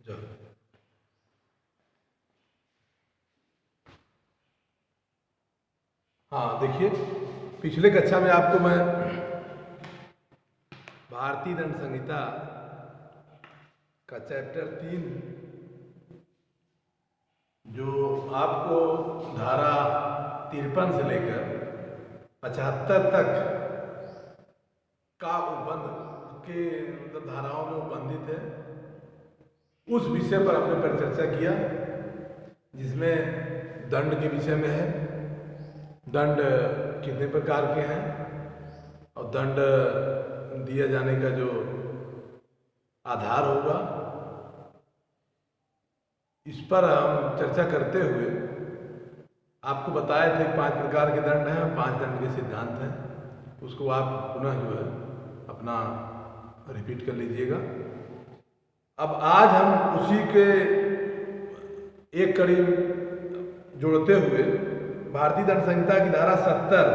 जाओ। हाँ देखिए, पिछले कक्षा में आपको मैं भारतीय दंड संहिता का चैप्टर 3 जो आपको धारा 53 से लेकर 75 तक का उपबंध के धाराओं में उपबंधित है, उस विषय पर हमने परिचर्चा किया, जिसमें दंड के विषय में है, दंड कितने प्रकार के हैं और दंड दिए जाने का जो आधार होगा, इस पर हम चर्चा करते हुए आपको बताए थे 5 प्रकार के दंड हैं और 5 दंड के सिद्धांत हैं। उसको आप पुनः जो है अपना रिपीट कर लीजिएगा। अब आज हम उसी के एक कड़ी जोड़ते हुए भारतीय दंड संहिता की धारा 70,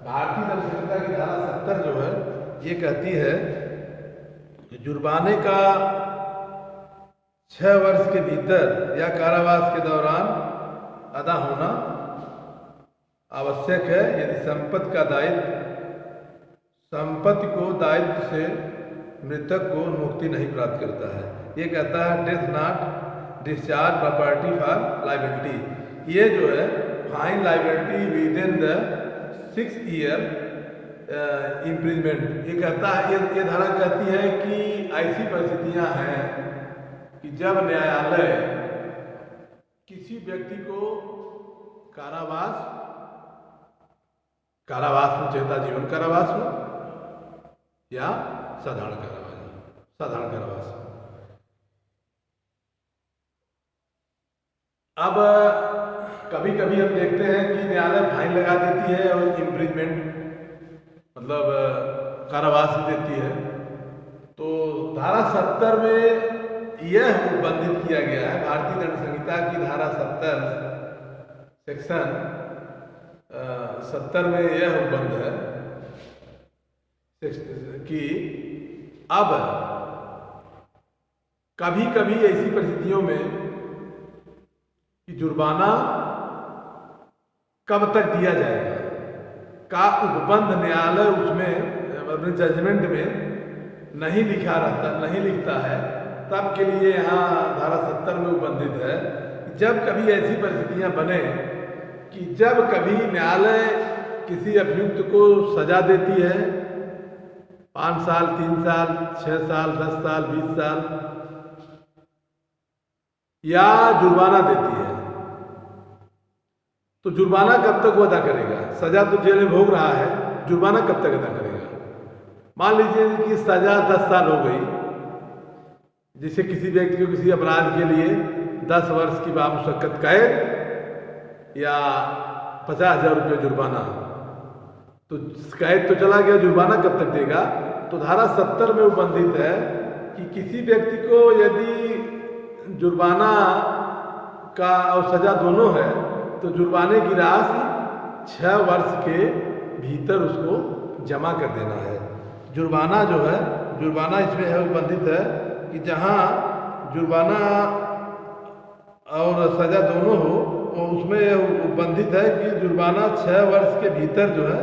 भारतीय दंड संहिता की धारा 70 जो है ये कहती है कि जुर्माने का 6 वर्ष के भीतर या कारावास के दौरान अदा होना आवश्यक है यदि संपत्ति को दायित्व से मृतक को मुक्ति नहीं प्राप्त करता है। ये कहता है death not discharge property for liability. ये जो है fine liability with in the 6 year imprisonment. ये कहता है, ये धारा कहती है कि ऐसी परिस्थितियां हैं कि जब न्यायालय किसी व्यक्ति को कारावास में चाहे जीवन कारावास हो या साधारण कारावास। अब कभी कभी हम देखते हैं कि न्यायालय फाइन लगा देती है और इम्प्रिजमेंट मतलब कारावास देती है। तो धारा 70 में यह उपबंधित किया गया है, भारतीय दंड संहिता की धारा 70 सेक्शन 70 में यह उपबंध है कि अब कभी कभी ऐसी परिस्थितियों में कि जुर्माना कब तक दिया जाएगा का उपबंध न्यायालय उसमें अपने जजमेंट में नहीं लिखता है, तब के लिए यहाँ धारा 70 में उपबंधित है। जब कभी ऐसी परिस्थितियां बने कि जब कभी न्यायालय किसी अभियुक्त को सजा देती है 5 साल, 3 साल, 6 साल, 10 साल, 20 साल या जुर्माना देती है, तो जुर्माना कब तक वो अदा करेगा? सजा तो जेल में भोग रहा है, जुर्माना कब तक अदा करेगा? मान लीजिए कि सजा 10 साल हो गई, जिसे किसी व्यक्ति को किसी अपराध के लिए 10 वर्ष की बामुशक्कत कैद या 50,000 रुपये जुर्माना, तो कैद तो चला गया, जुर्माना कब तक देगा? तो धारा 70 में उपबंधित है कि किसी व्यक्ति को यदि जुर्माना का और सजा दोनों है तो जुर्माने की राशि 6 वर्ष के भीतर उसको जमा कर देना है। जुर्माना जो है, जुर्माना इसमें है उपबंधित है कि जहाँ जुर्माना और सजा दोनों हो, तो उसमें उपबंधित है कि जुर्माना 6 वर्ष के भीतर जो है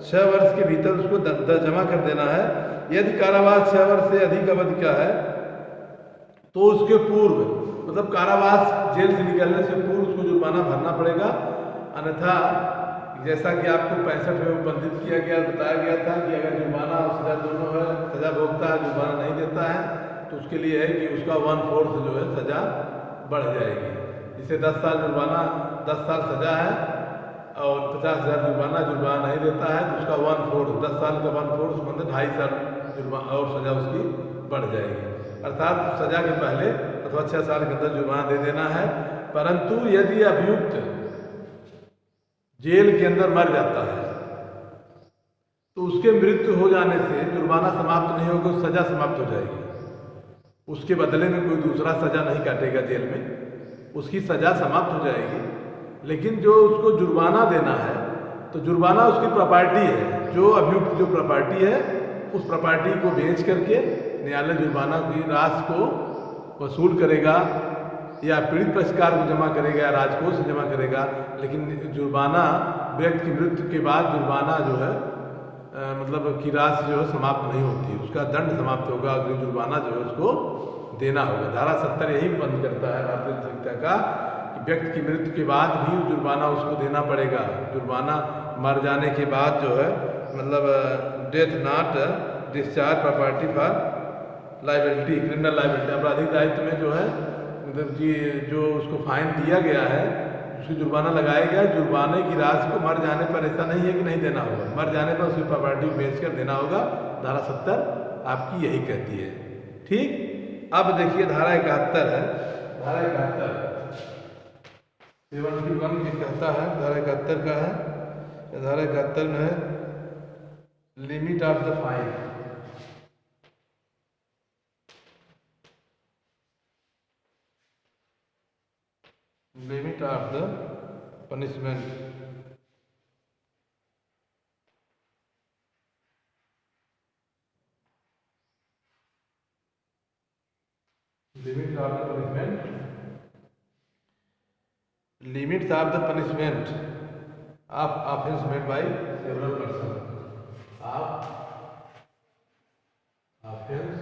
6 वर्ष के भीतर उसको जमा कर देना है। यदि कारावास 6 वर्ष से अधिक अवधि का है तो उसके पूर्व मतलब कारावास जेल से निकलने से पूर्व उसको जुर्माना भरना पड़ेगा। अन्यथा जैसा कि आपको 65 में उपबंधित किया गया, बताया गया था कि अगर जुर्माना और सजा दोनों है, सजा भोगता है, जुर्माना नहीं देता है, तो उसके लिए है कि उसका 1/4 जो है सजा बढ़ जाएगी। जिसे 10 साल जुर्माना, 10 साल सजा है और 50,000 जुर्माना नहीं देता है, तो उसका 1/4, 10 साल का 1/4 मतलब 2.5 साल जुर्माना और सजा उसकी बढ़ जाएगी। अर्थात सजा के पहले अथवा 6 साल के अंदर जुर्माना दे देना है। परंतु यदि अभियुक्त जेल के अंदर मर जाता है तो उसके मृत्यु हो जाने से जुर्माना समाप्त नहीं होगा, सजा समाप्त हो जाएगी। उसके बदले में कोई दूसरा सजा नहीं काटेगा जेल में, उसकी सजा समाप्त हो जाएगी। लेकिन जो उसको जुर्माना देना है तो जुर्माना उसकी प्रॉपर्टी है, जो अभियुक्त जो प्रॉपर्टी है उस प्रॉपर्टी को बेच करके न्यायालय जुर्माना की राशि को वसूल करेगा या पीड़ित पक्षकार को जमा करेगा या राजकोष से जमा करेगा, लेकिन जुर्माना व्यक्ति की मृत्यु के बाद जुर्माना जो है मतलब की राशि जो है समाप्त नहीं होती, उसका दंड समाप्त होगा, अग्रिम जुर्माना जो है उसको देना होगा। धारा 70 यही बंद करता है भारतीय संहिता का कि व्यक्ति की मृत्यु के बाद भी जुर्माना उसको देना पड़ेगा। जुर्माना मर जाने के बाद जो है मतलब death not discharge property for liability, criminal liability, आपराधिक दायित्व में जो है मतलब कि जो उसको फाइन दिया गया है उसको जुर्माना लगाया गया, जुर्माने की राशि को मर जाने पर ऐसा नहीं है कि नहीं देना होगा, मर जाने पर उसकी प्रॉपर्टी को बेच कर देना होगा। धारा 70 आपकी यही कहती है। ठीक, अब देखिए धारा 71 है। धारा 71 71 भी कहता है, धारा 71 का है। धारा 71 में है limit of the fine. Limit of the punishment. Limit of the punishment. Limits of the punishment of offence made by several person. Of offence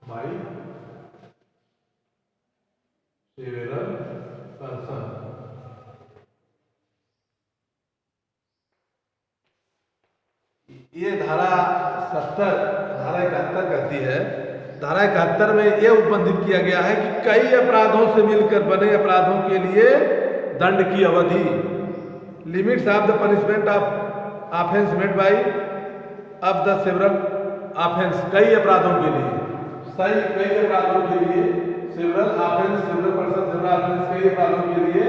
by several person. ये धारा 70 धारा 71 कहती है। धारा 71 में यह उपबंधित किया गया है कि कई अपराधों से मिलकर बने अपराधों के लिए दंड की अवधि। Limits of the punishment of offence made by of the several offence, कई अपराधों के लिए, सही कई अपराधों के लिए several offence, several person, several offence, कई अपराधों के लिए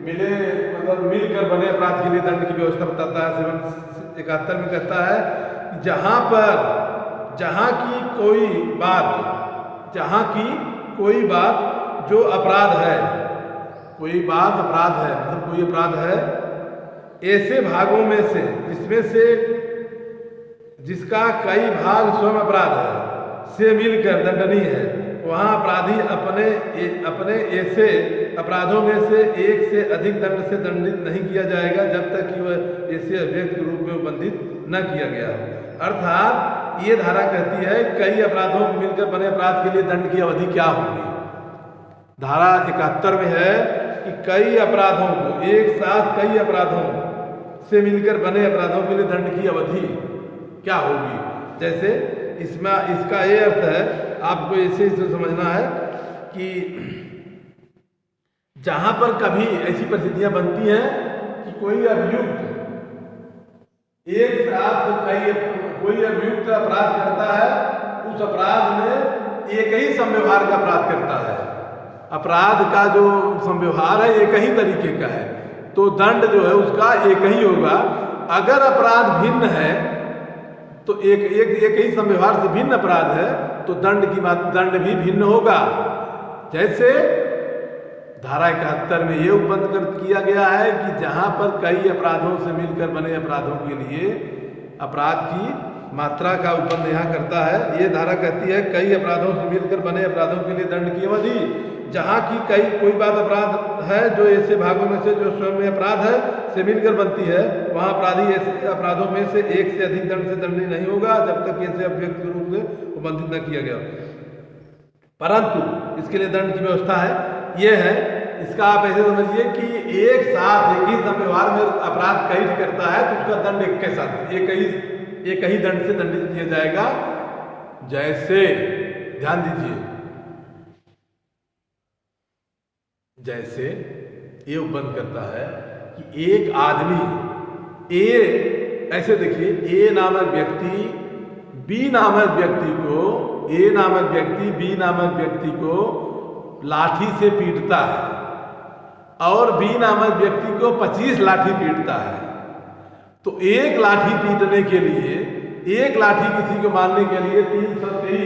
मिले मतलब मिलकर बने अपराध के लिए दंड की व्यवस्था बताता है। 71 में कहता है कि जहां की कोई बात जो अपराध है, कोई बात अपराध है मतलब कोई अपराध है ऐसे भागों में से जिसका कई भाग स्वयं अपराध है से मिलकर दंडनीय है, वहाँ अपराधी अपने ऐसे अपराधों में से एक से अधिक दंड से दंडित नहीं किया जाएगा जब तक कि वह ऐसे अभियुक्त के रूप में उपबंधित न किया गया हो। अर्थात ये धारा कहती है कई अपराधों को मिलकर बने अपराध के लिए दंड की अवधि क्या होगी। धारा 71 में है कि कई अपराधों को एक साथ कई अपराधों से मिलकर बने अपराधों के लिए दंड की अवधि क्या होगी। जैसे इसमें इसका ये अर्थ है, आपको ऐसे समझना है कि जहां पर कभी ऐसी परिस्थितियां बनती हैं कि कोई अभियुक्त एक साथ कोई अभियुक्त अपराध करता है, उस अपराध में एक ही संव्यवहार का अपराध करता है, अपराध का जो संव्यवहार है एक ही तरीके का है, तो दंड जो है उसका एक ही होगा। अगर अपराध भिन्न है तो एक ही संव्यवहार से भिन्न अपराध है तो दंड भी भिन्न होगा। जैसे धारा 71 में ये उपबंध कर किया गया है कि जहां पर कई अपराधों से मिलकर बने अपराधों के लिए अपराध की मात्रा का उपबंध यहाँ करता है। ये धारा कहती है कई अपराधों से मिलकर बने अपराधों के लिए दंड की अवधि। जहाँ की कोई बात अपराध है जो ऐसे भागों में से जो स्वयं में अपराध है से मिलकर बनती है, वहाँ अपराधी ऐसे अपराधों में से एक से अधिक दंड से दंडित नहीं होगा जब तक ऐसे अभियुक्त के रूप में उपबंधित न किया गया। परंतु इसके लिए दंड की व्यवस्था है, ये है, इसका आप ऐसे समझिए कि एक साथ एक ही संव्यवहार में अपराध कई करता है तो उसका दंड एक के साथ एक ही दंड से दंडित किया जाएगा। जैसे ध्यान दीजिए, जैसे ये उपबंध करता है कि एक आदमी ऐसे देखिए ए नामक व्यक्ति बी नामक व्यक्ति को लाठी से पीटता है और बी नामक व्यक्ति को 25 लाठी पीटता है। तो एक लाठी पीटने के लिए, एक लाठी किसी को मारने के लिए 323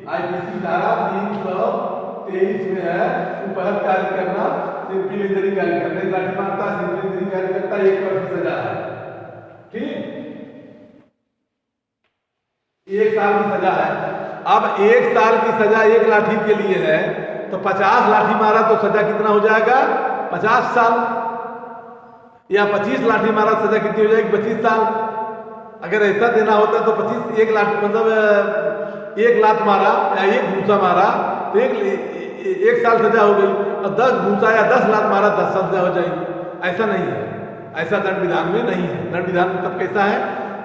आईपीसी धारा 323 में है उपहत कार्य करना, सिंपल इंजरी कार्य करना। एक लाठी मारता है, सिंपल इंजरी कार्य करता है, 1 वर्ष की सजा है। ठीक, 1 साल की सजा है। अब 1 साल की सजा 1 लाठी के लिए है, तो 50 लाठी मारा तो सजा कितना हो जाएगा? 50 साल। या 25 लाठी मारा सजा कितनी हो जाएगी? 25 साल। अगर ऐसा देना होता तो 25 1 लाख मतलब 1 लात मारा या 1 घूसा मारा तो 1 साल सजा हो गई, और 10 घूसा या 10 लात मारा 10 साल सजा हो जाएगी। ऐसा नहीं है, ऐसा दंड विधान में नहीं है। दंड विधान में तब कैसा है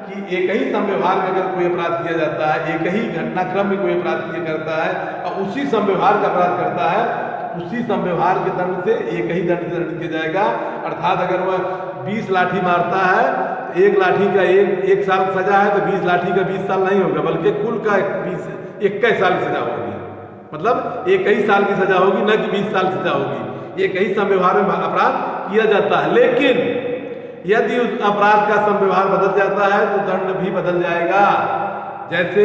कि एक ही संव्यवहार में अगर कोई अपराध किया जाता है, एक ही घटनाक्रम में कोई अपराध किया करता है और उसी संव्यवहार का अपराध करता है, उसी संव्यवहार के दंड से एक ही दंड से दंडित किया जाएगा। अर्थात अगर वह 20 लाठी मारता है, 1 लाठी का 1 साल सजा है, तो 20 लाठी का 20 साल नहीं होगा, बल्कि कुल का 21 साल की सजा होगी। मतलब 1 ही साल की सजा होगी, न कि 20 साल सजा होगी। एक ही संव्यवहार में अपराध किया जाता है। लेकिन यदि उस अपराध का संव्यवहार बदल जाता है तो दंड भी बदल जाएगा। जैसे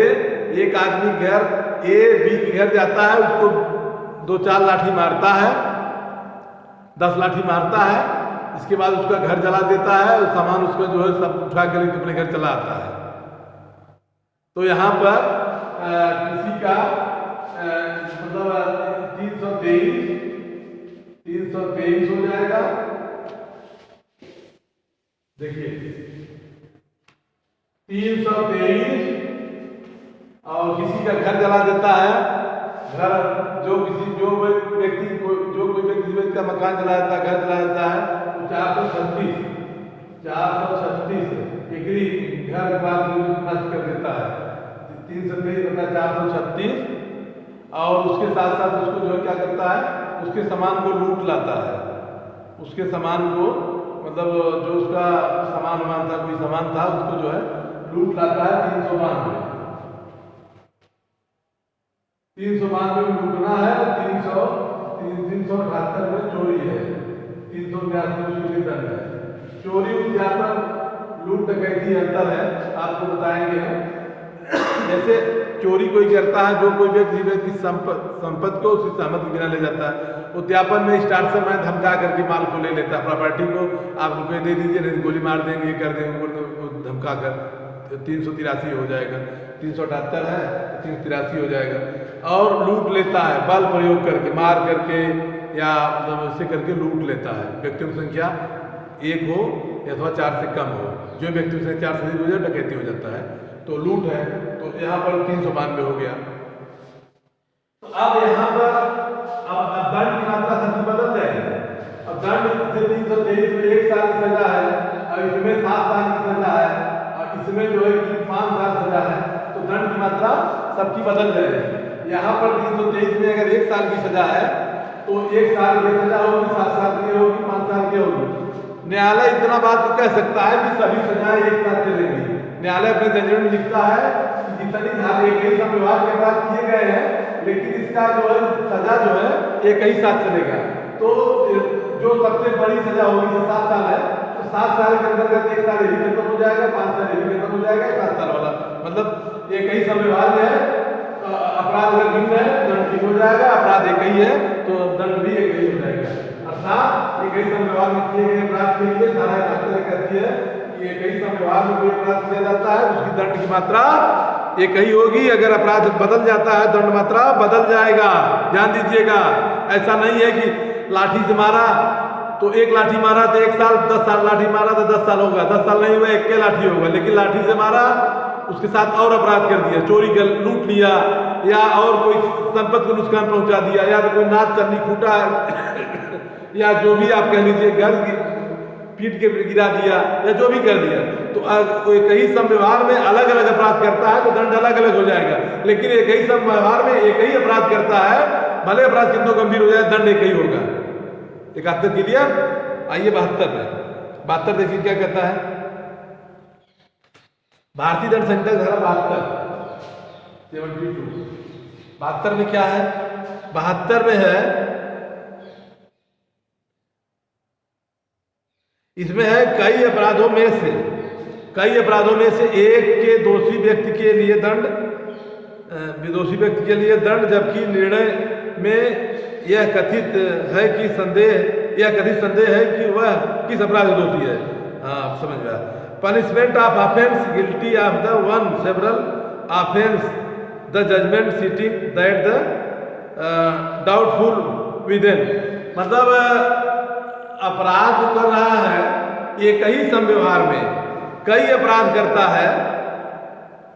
एक आदमी घर ए बी के घर जाता है, उसको 2-4 लाठी मारता है, 10 लाठी मारता है, इसके बाद उसका घर जला देता है और सामान उसका जो है सब उठा कर अपने घर चला आता है। तो यहाँ पर किसी का मतलब 323 हो जाएगा। देखिए 323, और किसी का घर जला देता है, घर जो कोई व्यक्ति का मकान जला देता है, घर जला देता है, तो 436 एकरी घर के बाद नष्ट कर देता है। 323/436, और उसके साथ साथ उसको जो है क्या करता है, उसके सामान को लूट लाता है। उसके सामान को मतलब जो उसका सामान था, कोई सामान था, उसको जो है लूट लाता है। 392 में लूटना है, 378 में चोरी है, 382 दंड है। चोरी उद्यापन लूट डकैती अंतर है, आपको बताएंगे हम। जैसे चोरी कोई करता है, जो कोई व्यक्ति संपत्ति को उसकी सहमति बिना ले जाता है। उद्यापन में स्टार्टर में धमका करके माल को ले लेता है, प्रॉपर्टी को आप रुपये दे दीजिए, नहीं गोली मार देंगे, ये कर देंगे, धमका कर 383 हो जाएगा। 378 है, 383 हो जाएगा। और लूट लेता है बल प्रयोग करके, मार करके या मतलब ऐसे करके लूट लेता है। व्यक्तियों की संख्या 1 हो अथवा 4 से कम हो। जो व्यक्तियों की संख्या 4 से अधिक हो जाए डकैती हो जाता है, तो लूट है। तो यहाँ पर 392 हो गया। तो अब यहाँ पर अब दंड की मात्रा सबकी बदल जाएगी। अब दंड से 323 में 1 साल की सजा है, और इसमें 7 साल की सजा है, और इसमें जो है कि 5 साल सजा है, तो दंड की मात्रा सबकी बदल जाएगी। यहाँ पर 323 में अगर 1 साल की सजा है, तो 1 साल की सजा होगी, 7 साल की होगी, 5 साल की होगी। न्यायालय इतना बात कह सकता है कि सभी सजाएं एक साथ चलेंगी। न्यायालय अपने जजमेंट में लिखता है कि जितनी धारा एक ही संविभाग के अपराध किए गए हैं, लेकिन इसका जो है सजा जो है एक ही साथ चलेगा। तो जो सबसे बड़ी सजा होगी जो 7 साल है, तो 7 साल के अंतर्गत 1 साल ये भी खत्म हो जाएगा, 5 साल ये भी खत्म हो जाएगा, 7 साल वाला मतलब एक ही संविभाग है। अपराध अगर भिन्न है दंड भिन्न हो जाएगा, अपराध एक ही है तो दंड भी एक ही हो जाएगा। अर्थात एक ही संविभाग में किए गए अपराध के लिए धारा 71 कहती है कि एक ही संविभाग में कोई अपराध किया जाता है, उसकी दंड की मात्रा एक ही होगी। अगर अपराध बदल जाता है दंड मात्रा बदल जाएगा, ध्यान दीजिएगा। ऐसा नहीं है कि लाठी से मारा तो 1 लाठी मारा तो 1 साल, 10 साल लाठी मारा तो 10 साल होगा, 10 साल नहीं हुआ 1 के लाठी होगा। लेकिन लाठी से मारा उसके साथ और अपराध कर दिया, चोरी कर लूट लिया, या और कोई संपत्ति को नुकसान पहुंचा दिया, या तो कोई नाच चलनी फूटा या जो भी आप कह लीजिए घर पीट के गिरा दिया या जो भी कर दिया, तो एक ही संव्यवहार में अलग अलग अपराध करता है तो दंड अलग अलग हो जाएगा। लेकिन एक ही संव्यवहार में एक ही अपराध करता है, भले अपराध कितना गंभीर हो जाए दंड एक ही होगा। 71 क्लियर। आइए 72 में। 72 देखिए क्या कहता है। भारतीय दंड संहिता धारा 72 में क्या है? 72 में है, इसमें है कई अपराधों में से एक के दोषी व्यक्ति के लिए दंड, जबकि निर्णय में यह कथित संदेह है कि वह किस अपराध में दोषी है। हाँ समझ में आया। Punishment of offence guilty of the one several offence the judgment sitting that the doubtful within, मतलब अपराध जो कर रहा है एक ही संव्यवहार में कई अपराध करता है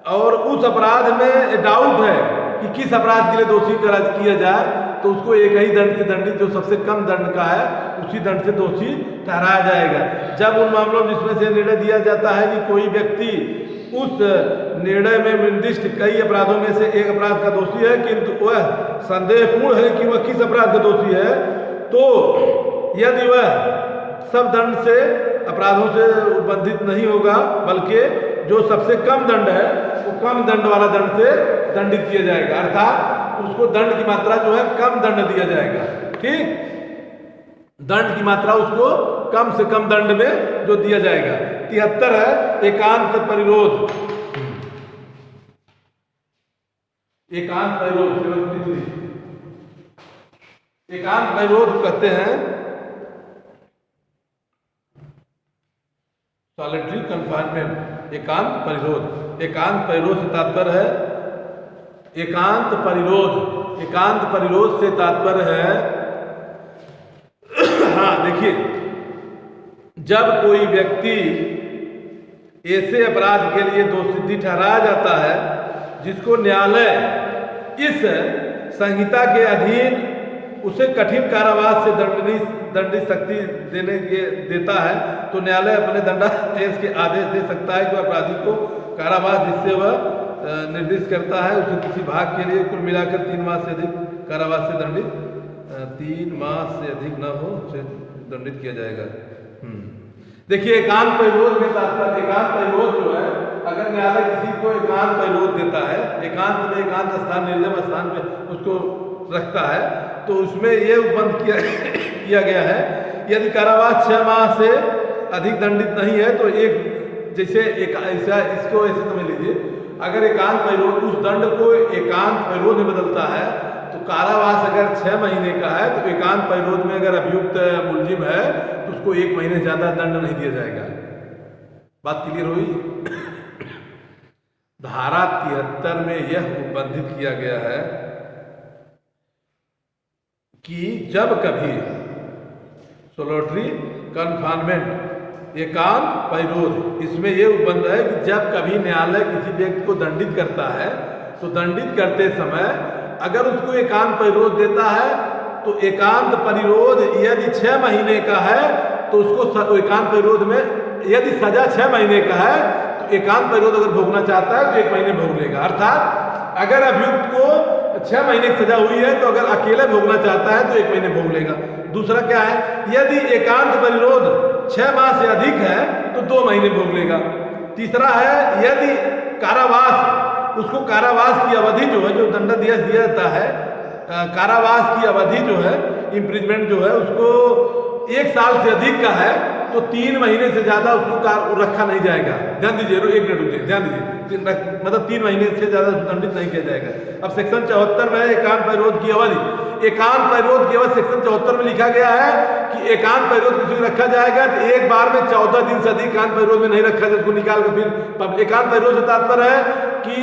और उस अपराध में डाउट है कि किस अपराध के लिए दोषी किया जाए, तो उसको एक ही दंड से दंडित, जो सबसे कम दंड का है उसी दंड से दोषी ठहराया जाएगा। जब उन मामलों में जिसमें से निर्णय दिया जाता है कि कोई व्यक्ति उस निर्णय में निर्दिष्ट कई अपराधों में से एक अपराध का दोषी है किंतु वह संदेहपूर्ण है कि वह किस अपराध का दोषी है, तो यदि वह सब दंड से अपराधों से बंधित नहीं होगा बल्कि जो सबसे कम दंड है वो कम दंड वाला दंड से दंडित किया जाएगा, अर्थात उसको दंड की मात्रा जो है कम दंड दिया जाएगा। ठीक, दंड की मात्रा उसको कम से कम दंड में जो दिया जाएगा। 73 है एकांत परिरोध। एकांत परिरोध, एकांत परिरोध कहते हैं सॉलिटरी कन्फाइनमेंट, एकांत परिरोध। एकांत परिरोध से तात्पर्य है, एकांत परिरोध, एकांत परिरोध से तात्पर्य है, हाँ देखिए, जब कोई व्यक्ति ऐसे अपराध के लिए दोषी ठहराया जाता है जिसको न्यायालय इस संहिता के अधीन उसे कठिन कारावास से दंडित शक्ति देता है, तो न्यायालय अपने दंडादेश के आदेश दे सकता है कि अपराधी को कारावास जिससे वह निर्दिष्ट करता है उसे किसी भाग के लिए कुल मिलाकर 3 माह से अधिक कारावास से दंडित, 3 माह से अधिक न हो उसे दंडित किया जाएगा। देखिए एकांत परिरोध में तात्पर्य, एकांत परिरोध जो है, अगर न्यायालय किसी को एकांत परिरोध देता है, एकांत में एकांत स्थान निर्जन स्थान पे उसको रखता है, तो उसमें ये बंद किया गया है, यदि कारावास 6 माह से अधिक दंडित नहीं है तो एक जैसे एक ऐसा, इसको ऐसे समझ लीजिए, अगर एकांत परिरोध उस दंड को एकांत परिरोध में बदलता है तो कारावास अगर 6 महीने का है तो एकांत परिरोध में अगर अभियुक्त मुलजिम है तो उसको 1 महीने से ज्यादा दंड नहीं दिया जाएगा। बात क्लियर हुई? धारा 73 में यह उपबंधित किया गया है कि जब कभी सोलिटरी कन्फाइनमेंट, एकांत परिरोध, इसमें यह उपबंध है कि जब कभी न्यायालय किसी व्यक्ति को दंडित करता है तो दंडित करते समय अगर उसको एकांत परिरोध देता है तो एकांत परिरोध यदि 6 महीने का है तो उसको एकांत परिरोध में, यदि सजा 6 महीने का है तो एकांत परिरोध अगर भोगना चाहता है तो 1 महीने भोग लेगा। अर्थात अगर अभियुक्त को 6 महीने की सजा हुई है तो अगर अकेले भोगना चाहता है तो 1 महीने भोग लेगा। दूसरा क्या है, यदि एकांत परिरोध 6 माह से अधिक है तो 2 महीने भोग लेगा। तीसरा है, यदि कारावास, उसको कारावास की अवधि जो है, जो दंडादेश दिया जाता है, कारावास की अवधि जो है, इम्प्रिजमेंट जो है, उसको 1 साल से अधिक का है तो 3 महीने से ज्यादा उसको रखा नहीं जाएगा। ध्यान दीजिए, 1 मिनट रुकिए, ध्यान दीजिए, मतलब 3 महीने से ज्यादा दंडित नहीं किया जाएगा। अब सेक्शन 74 में एकांत परिरोध की अवधि, एकांत परिरोध की अवधि सेक्शन 74 में लिखा गया है कि एकांत परिरोध किसी को रखा जाएगा तो एक बार में 14 दिन से अधिक एकांत परिरोध में नहीं रखा जाए, उसको निकाल कर फिर एकांत परिरोध से तात्पर्य है कि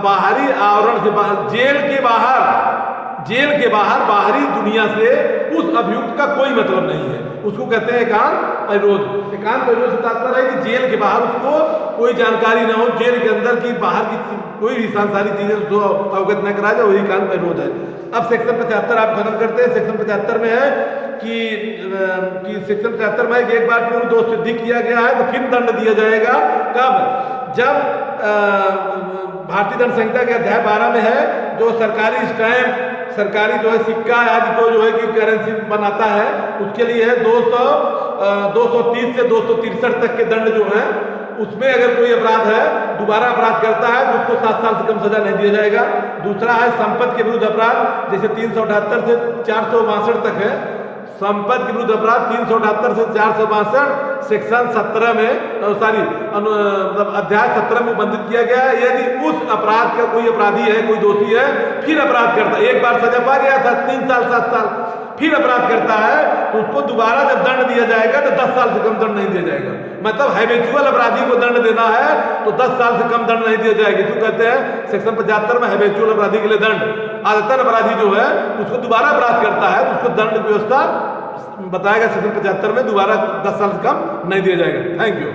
बाहरी आवरण से बाहर, जेल के बाहर बाहरी दुनिया से उस अभियुक्त का कोई मतलब नहीं है, उसको कहते हैं एकांत परिरोध। एकांत परिरोध से तात्पर्य है कि जेल के बाहर उसको कोई जानकारी ना हो, जेल के अंदर की बाहर की कोई भी सांसारिक चीजें उसको अवगत न कराया जाए, वही एकांत परिरोध है। अब सेक्शन 75 आप खत्म करते हैं। सेक्शन 75 में है कि सेक्शन 75 में एक बार पूर्ण दोष सिद्धि किया गया है तो फिर दंड दिया जाएगा। कब? जब भारतीय दंड संहिता के अध्याय 12 में है, जो सरकारी स्टैंप, सरकारी जो है सिक्का आदि को जो है कि करेंसी बनाता है, उसके लिए है 230 से 263 तक के दंड जो है, उसमें अगर कोई अपराध है, दोबारा अपराध करता है तो उसको 7 साल से कम सजा नहीं दिया जाएगा। दूसरा है संपत्ति के विरुद्ध अपराध, जैसे 378 से 462 तक है, संपत्ति के विरुद्ध अपराध 378 से 462 सेक्शन 17 में, मतलब अध्याय 17 में बंधित किया गया है। यदि उस अपराध का कोई अपराधी है, कोई दोषी है, फिर अपराध करता है, एक बार सजा पा गया था 3 साल 7 साल, फिर अपराध करता है तो उसको दोबारा जब दंड दिया जाएगा तो 10 साल से कम दंड नहीं दिया जाएगा। मतलब हैबिचुअल अपराधी को दंड देना है तो 10 साल से कम दंड नहीं दिया जाएगा। इसको कहते हैं सेक्शन 75 में हैबिचुअल अपराधी के लिए दंड। आदतन अपराधी जो है उसको दोबारा अपराध करता है तो उसको दंड व्यवस्था बताएगा सेक्शन 75 में, दोबारा 10 साल से कम नहीं दिया जाएगा। Thank you.